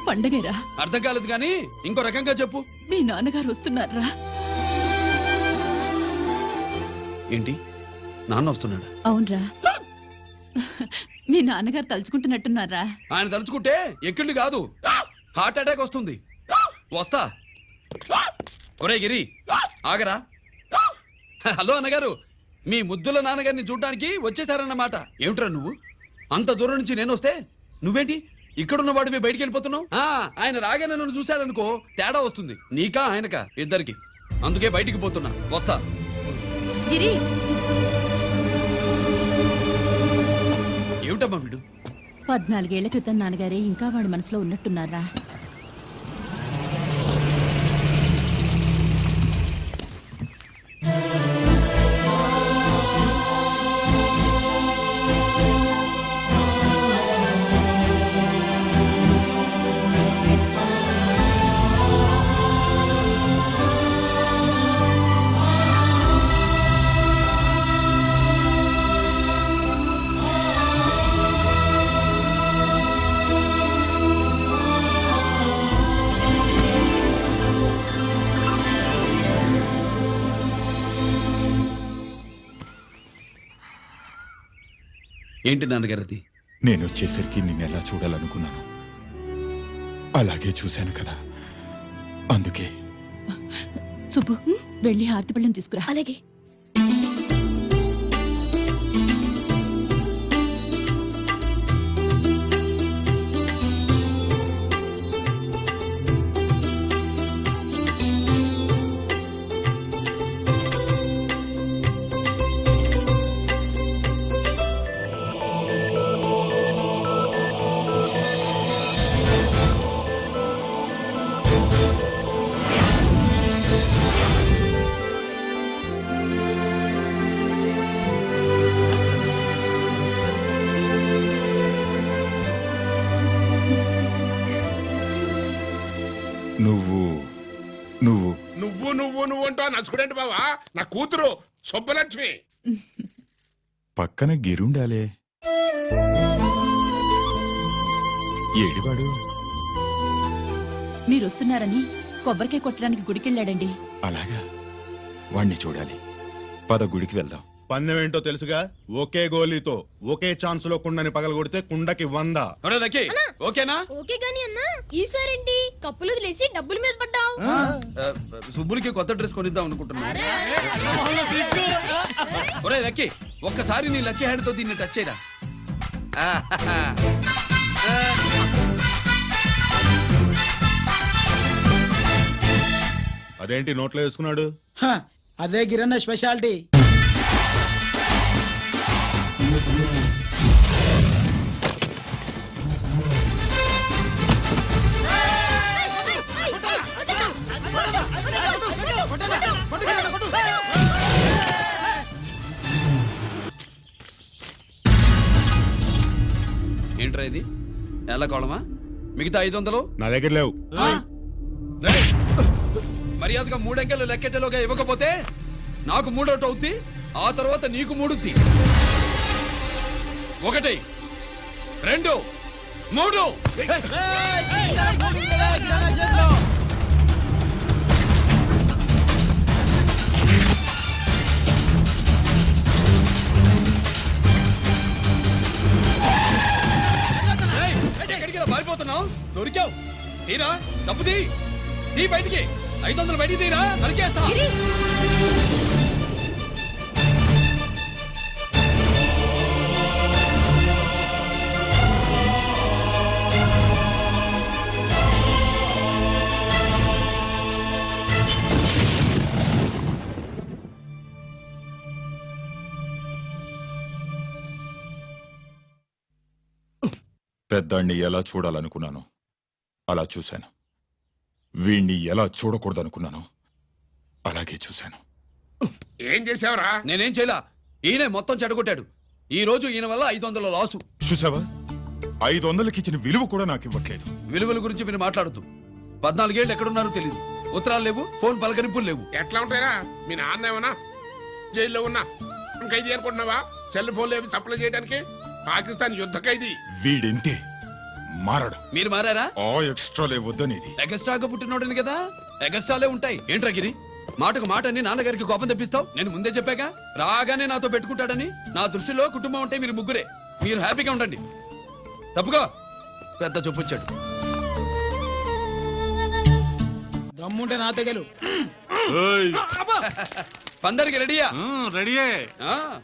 పండగేరా. అర్థం కాలేదు గాని ఇంకో రకంగా చెప్పు. మీ నాన్నగారు వస్తున్నారా? ఏంటి, నాన్న వస్తున్నాడా? అవునరా. మీ నాన్నగారు తలుచుకుంటున్నట్టున్నారా? ఆయన తలుచుకుంటే ఎక్కిళ్ళు కాదు, హార్ట్ అటాక్ వస్తుంది. వస్తా. ఒరే గిరి ఆగరా. హలో అన్నగారు, మీ ముద్దుల నాన్నగారిని చూడ్డానికి వచ్చేసారన్నమాట. ఏమిట్రా నువ్వు? అంత దూరం నుంచి నేను వస్తే నువ్వేంటి ఇక్కడున్న వాడివి బయటికి వెళ్ళిపోతున్నావు? ఆయన రాగానే నన్ను చూశాడనుకో తేడా వస్తుంది, నీకా ఆయనకా ఇద్దరికి. అందుకే బయటికి పోతున్నా. వస్తా. గిరి, ఏమిటమ్మా వీడు? 14 ఏళ్ల క్రితం నాన్నగారే ఇంకా వాడి మనసులో ఉన్నట్టున్నారా? ఏంటి నాన్నగారు అది? నేను వచ్చేసరికి నిన్నెలా చూడాలనుకున్నాను అలాగే చూశాను కదా, అందుకే. సుబ్బు, వెళ్ళి హారతి పళ్ళని తీసుకురా. అలాగే. నువ్వు నువ్వు నువ్వు నువ్వు నువ్వు అంటూ నచ్చుకుడేంటి బావా? నా కూతురు సుబ్బలక్ష్మి. పక్కన గిరుండాలే. ఏడివాడు? మీరు వస్తున్నారని కొబ్బరికాయ కొట్టడానికి గుడికెళ్ళాడండి. అలాగా, వాణ్ణి చూడాలి. పద, గుడికి వెళ్దాం. పందెం ఏంటో తెలుసుగా? ఒకే గోలీతో ఒకే ఛాన్స్ లో కుండని పగలగొడితే కుండకి 100. ఓకేనా? ఓకే గాని అన్నా, ఈసారేంటి కప్పులు వదిలేసి డబ్బుల మీద పడ్డావు? సుబ్బులకి కొత్త డ్రెస్ కొనిద్దాం అనుకుంటున్నా. ఒరే లక్కీ, ఒక్కసారి నీ లక్కీ హ్యాండ్ తో దీన్ని టచ్ చేయరా. అదేంటి నోట్లో వేసుకున్నాడు? అదే గిరన్న స్పెషాలిటీ. ఏంట్రా ఇది? ఎలా కోళమా? మిగతా 500 నా దగ్గర లేవు. మర్యాదగా 3 అంకెలు లెక్కెట్టలోగా ఇవ్వకపోతే నాకు 3 అవుద్ది, ఆ తర్వాత నీకు 3. 1 2 3. పారిపోతున్నావు, దొరికావు. తీరా డబ్బు తీ బయటికి. 500 బయటికి తీరా, నరికేస్తా. పెద్దాన్ని ఎలా చూడాలనుకున్నాను అలా చూశాను. వీణ్ణి ఎలా చూడకూడదనుకున్నాను అలాగే చూశాను. ఏం చేసావురా? నేనేం చేయలా, ఈయనే మొత్తం చెడగొట్టాడు. ఈ రోజు ఈయన వల్ల 500 లాసు. చూసావా, 500కి ఇచ్చిన విలువ కూడా నాకు ఇవ్వట్లేదు. విలువల గురించి మీరు మాట్లాడుతూ 14 ఏళ్ళు ఎక్కడున్నారో తెలియదు. ఉత్తరాలు లేవు, ఫోన్ పలకరింపులు లేవు. ఎట్లా ఉంటాయిరా? మీ నాన్న ఏమన్నా జైల్లో ఉన్నా ఖైదీ అనుకుంటున్నావా? సెల్ ఫోన్ లేవు సప్లై చేయడానికి. పాకిస్తాన్ యుద్ధ ఖైదీ. వీడింతే, మారడు మీరు మారారా? ఆ ఎక్స్ట్రాలే వద్దనేది. ఎగస్ట్రాగా పుట్టినోడని కదా, ఎగస్ట్రాలే ఉంటాయి. ఏంట్రా గిరి, మాటకు మాట అని నాన్నగారికి కోపం తెప్పిస్తావు? నేను ముందే చెప్పాగా రాగానే నాతో పెట్టుకుంటాడని. నా దృష్టిలో కుటుంబం అంటే మీరు ముగ్గురే. మీరు హ్యాపీగా ఉండండి. తప్పుగా పెద్ద చొప్పొచ్చాడు. దమ్ముంటే నా తెగలు. పందరికి రెడీయా? రెడీయే.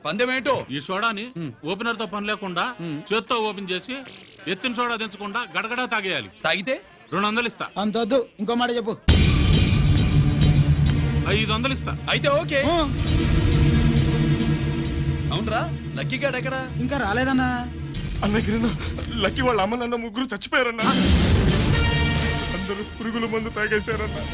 పందెం ఏంటో? ఈ సోడాని ఓపెనర్ తో పని లేకుండా చేత్తో ఓపెన్ చేసి ఎత్తిన సోడా దించకుండా గడగడా తాగేయాలి. తాగితే 200 ఇస్తా. అంతొద్దు, ఇంకో మాట చెప్పు. 500 ఇస్తా. అయితే ఓకే. అవునరా, లక్కీ గాడు ఎక్కడా? ఇంకా రాలేదన్నా. అన్నగిరిన లక్కీ వాళ్ళ అమ్మ నాన్న ముగ్గురు చచ్చిపోయారన్నా. అందరూ పురుగుల మందు తాగేశారన్నా.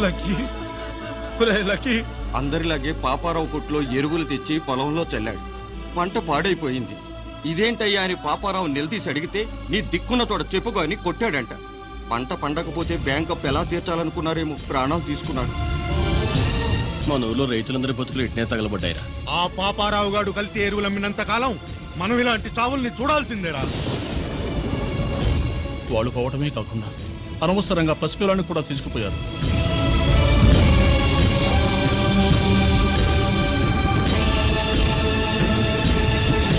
Lucky, lucky. అందరిలాగే పాపారావు కొట్లో ఎరువులు తెచ్చి పొలంలో చల్లాడు. పంట పాడైపోయింది. ఇదేంటయ్యా అని పాపారావు నిలదీసి అడిగితే నీ దిక్కున్న తోట చెప్పుకో అని కొట్టాడంట. పంట పండకపోతే బ్యాంక్ అప్పు ఎలా తీర్చాలనుకున్నారేమో ప్రాణాలు తీసుకున్నారు. మన ఊళ్ళో రైతులందరి బతుకులు ఇట్నే తగలబడ్డాయిరా. ఆ పాపారావు గాడు కల్తీ ఎరువులు అమ్మినంత కాలం మనం ఇలాంటి చావుల్ని చూడాల్సిందేరా. వాళ్ళు పోవటమే కాకుండా అనవసరంగా పసిపిల్లాన్ని కూడా తీసుకుపోయారు.